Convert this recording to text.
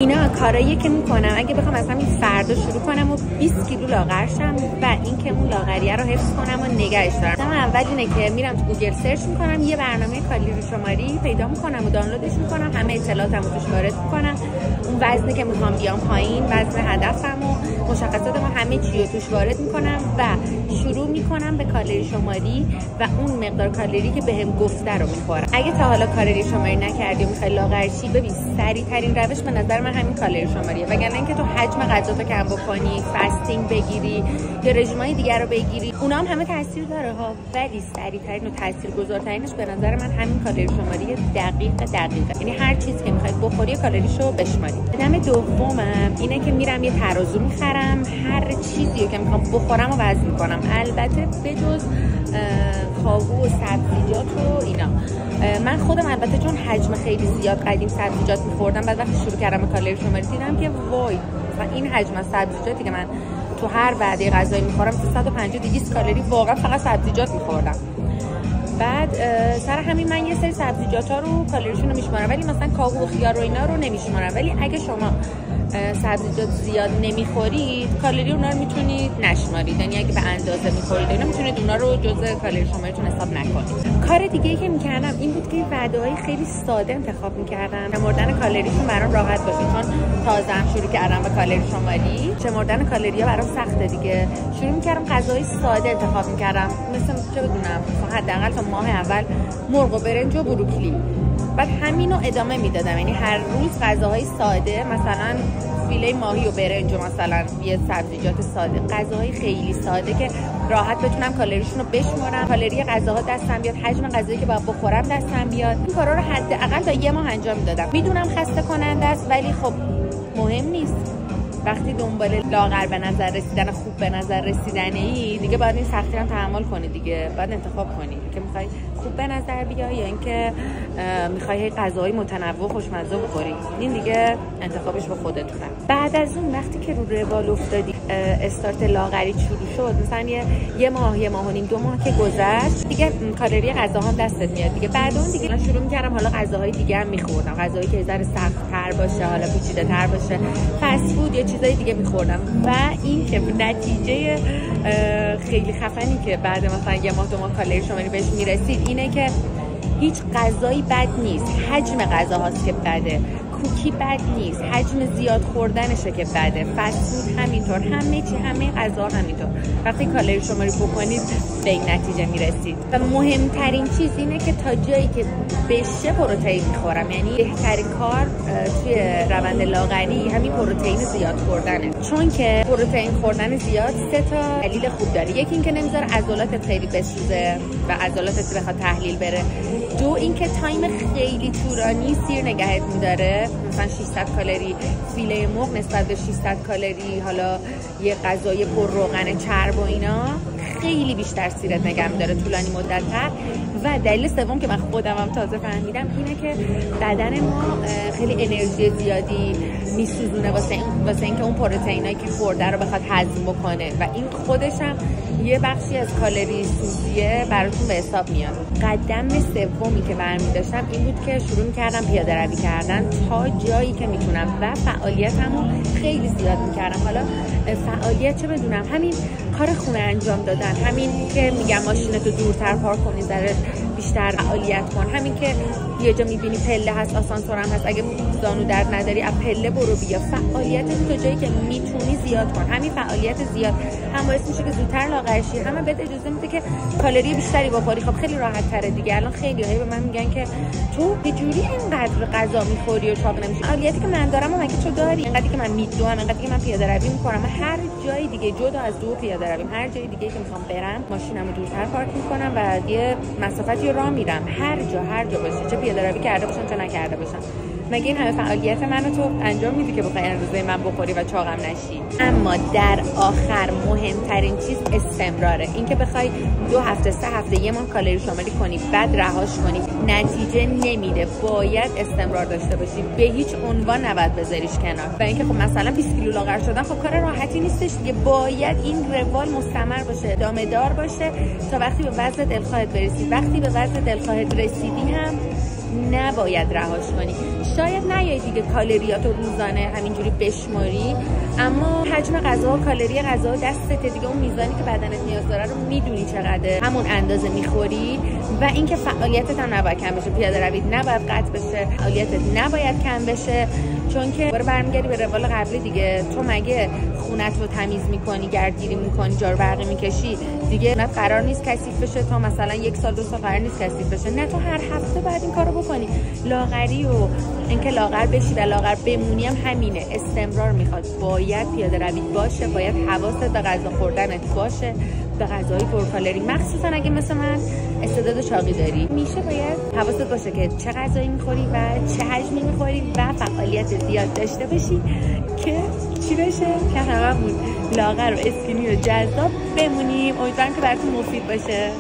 اینا کارایی که میکنم اگه بخوام از همین فردا شروع کنم و 20 کیلو لاغر شم و اینکه اون لاغریه رو حفظ کنم و نگهش دارم. اول اینه که میرم تو گوگل سرچ میکنم، یه برنامه کالری شماری پیدا میکنم و دانلودش میکنم، همه اطلاعاتمو توش وارد میکنم، اون وزنی که میخوام بیام پایین، وزن هدفم و مشخصاتم همه چی رو توش وارد میکنم و شروع میکنم به کالری شماری و اون مقدار کالری که بهم گفته رو میخورم. اگه تا حالا کالری شماری نکردی و میخوای لاغر شی، ببین سریع ترین روش به نظر من همین کالری شماریه، وگرنه اینکه تو حجم غذاتو کم بکنی، فاستینگ بگیری یا رژیمای دیگر رو بگیری، اونا هم همه تاثیر داره ها، ولی سریع ترین و تاثیرگذارترینش به نظر من همین کالری شماری دقیقه. یعنی هر چیزی که میخوای بخوری کالریشو بشماری. قدم دومم اینه که میرم یه ترازو میخرم، هر چیزی رو که میخوام بخورم و وزن میکنم، البته بجز کاهو و سبزیجات و اینا. من خودم البته چون حجم خیلی زیاد قدیم سبزیجات میخوردم، بعد وقتی شروع کردم به کالری شماری دیدم که وای، و این حجم از سبزیجاتی که من تو هر وعده غذایی میخورم 150-200 کالری واقعا فقط سبزیجات میخوردم. بعد سر همین من یه سری سبزیجاتا رو کالریشون رو میشمارم، ولی مثلا کاهو و خیار و اینا رو نمیشمارم. ولی اگه شما سبزیجات زیاد نمیخورید، کالری اونا رو میتونید نشمارید، یعنی اگه به اندازه میخورید اینا میتونید اونا رو جزء کالری شماریتون حساب نکنید. کار دیگه ای که میکردم این بود که وعده‌های خیلی ساده انتخاب میکردم، شمردن کالریشون برام راحت باشه، چون تازه هم شروع کردم به کالری شماری. شمردن کالری‌ها برام سخته دیگه. شروع میکردم غذاهای ساده انتخاب میکردم، مثلا چه بدونم حداقل تا ماه اول مرغ و برنج و بروکلی، بعد همینو ادامه میدادم. یعنی هر روز غذاهای ساده، مثلا فیله ماهی و برنج و مثلا یه سبزیجات ساده، غذاهای خیلی ساده که راحت بتونم کالریشون رو بشمارم، کالری غذاها دستم بیاد، حجم غذایی که باید بخورم دستم بیاد. این کارا رو حداقل تا یه ماه انجام میدادم. میدونم خسته کننده است، ولی خب مهم نیست. وقتی دنبال لاغر به نظر رسیدن، خوب به نظر رسیدنی، دیگه باید این سختی رو تحمل کنی دیگه. باید انتخاب کنی که میخوای خوب به نظر بیای یا اینکه میخوای غذاهای متنوع خوشمزه بخوری. این دیگه انتخابش به خودتونه. بعد از اون وقتی که رو روال افتادی، استارت لاغری شروع شد، مثلا یه ماه و نیم 2 ماه که گذشت، دیگه کالری غذاها هم دستت میاد دیگه. بعد اون دیگه من شروع میکردم حالا غذاهای دیگه هم میخوردم، غذایی که ذره سخت‌تر باشه، حالا پیچیده‌تر باشه، فست فود یا چیزای دیگه میخوردم. و این که نتیجه خیلی خفنی که بعد مثلا یه ماه 2 ماه کالری شماری بهش میرسید اینه که هیچ غذایی بد نیست، حجم غذاهاست که بده. کوکی بد نیست، حجم زیاد خوردنشه که بده. فست فود همینطور، همه غذا همینطور. وقتی کالری شماری بکنید به این نتیجه میرسید. و مهمترین چیز اینه که تا جایی که بشه پروتئین میخورم. یعنی بهترین کار توی روند لاغری همین پروتئین زیاد خوردنه، چون که پروتئین خوردن زیاد 3 تا دلیل خوب داره. یکی اینکه نمیذاره عضلاتت خیلی بسوزه و عضلاتت بخواد تحلیل بره. 2 اینکه تایم خیلی طولانی سیر نگهت میداره، مثلا 600 کالری فیله مرغ نسبت به 600 کالری حالا یه غذای پر روغن چرب و اینا خیلی بیشتر سیرت نگه می‌داره طولانی مدت‌تر. و دلیل سوم که من خودمم تازه فهمیدم اینه که بدن ما خیلی انرژی زیادی میسوزونه واسه اینکه اون پروتئینایی که خورده رو بخواد هضم بکنه و این خودش هم یه بخشی از کالری سوزیه براتون به حساب میاد. قدم سومی که برمی داشتم این بود که شروع می‌کردم پیاده روی کردن تا جایی که میتونم و فعالیتمو خیلی زیاد می‌کردم. حالا فعالیت چه بدونم، همین کار خونه انجام دادن، همین که میگم ماشینتو دورتر پارک کنی، ذره بیشتر فعالیت کن، همین که یه جا میبینی پله هست، آسانسور هم هست، اگه زانو درد نداری از پله برو بیا. فعالیت تو جایی که میتونی زیاد کن. همین فعالیت زیاد هم باعث میشه که زودتر لاغر شی، هم بهت اجازه میده که کالری بیشتری بخوری. خب خیلی راحت تره دیگه. الان خیلی‌ها به من میگن که تو چه جوری اینقدر غذا میخوری و چاق نمیشی؟ فعالیتی که من دارم و مگه تو داری؟ اینقدری که من میدوام، اینقدری که من پیاده روی میکنم، هر جای دیگه جدا از دو پیاده روی، هر جای دیگه که میخوام برم ماشینمو دورتر پارک میکنم و یه مسافتی راه میرم، هر جا باشه، چه پیاده روی کرده باشم چه نکرده باشم. مگه این همه فعالیت منو تو انجام میدی که بخوای اندازه من بخوری و چاقم نشی؟ اما در آخر مهمترین چیز استمراره. اینکه بخوای 2 هفته 3 هفته یه ماه کالری شماری کنی بعد رهاش کنی نتیجه نمیده. باید استمرار داشته باشی، به هیچ عنوان نباید بذاریش کنار. و اینکه خب مثلا 20 کیلو لاغر شدن خب کار راحتی نیستش دیگه. باید این روال مستمر باشه، ادامه دار باشه تا وقتی به وزن دلخواهت برسی. وقتی به وزن دلخواهت رسیدی هم نباید رهاش کنی. شاید نیای دیگه کالریاتو روزانه همینجوری بشماری، اما حجم غذا و کالری غذا دستت دیگه، اون میزانی که بدنت نیاز داره رو میدونی چقدره، همون اندازه میخوری. و اینکه فعالیتت هم نباید کم بشه، پیاده روید نباید قطع بشه، فعالیتت نباید کم بشه، چون که برمیگردی به روال قبلی دیگه. تو مگه خونت رو تمیز میکنی، گردگیری میکنی، جارو برقی میکشی، دیگه نه قرار نیست کثیف بشه تا مثلا 1 سال 2 سال قرار نیست کثیف بشه، نه تو هر هفته باید این کارو بکنی. لاغری و اینکه لاغر بشی و لاغر بمونی هم همینه، استمرار میخواد. باید پیاده روید باشه، باید حواست به غذا خوردنت باشه، به غذای پرکالری، مخصوصا اگه مثل من استعداد چاقی داری. میشه باید حواست باشه که چه غذایی میخوری و چه حجمی میخوری و فعالیت زیاد داشته باشی که چی بشه؟ که هممون لاغر و اسکینی و جذاب بمونیم. امیدوارم که براتون مفید باشه.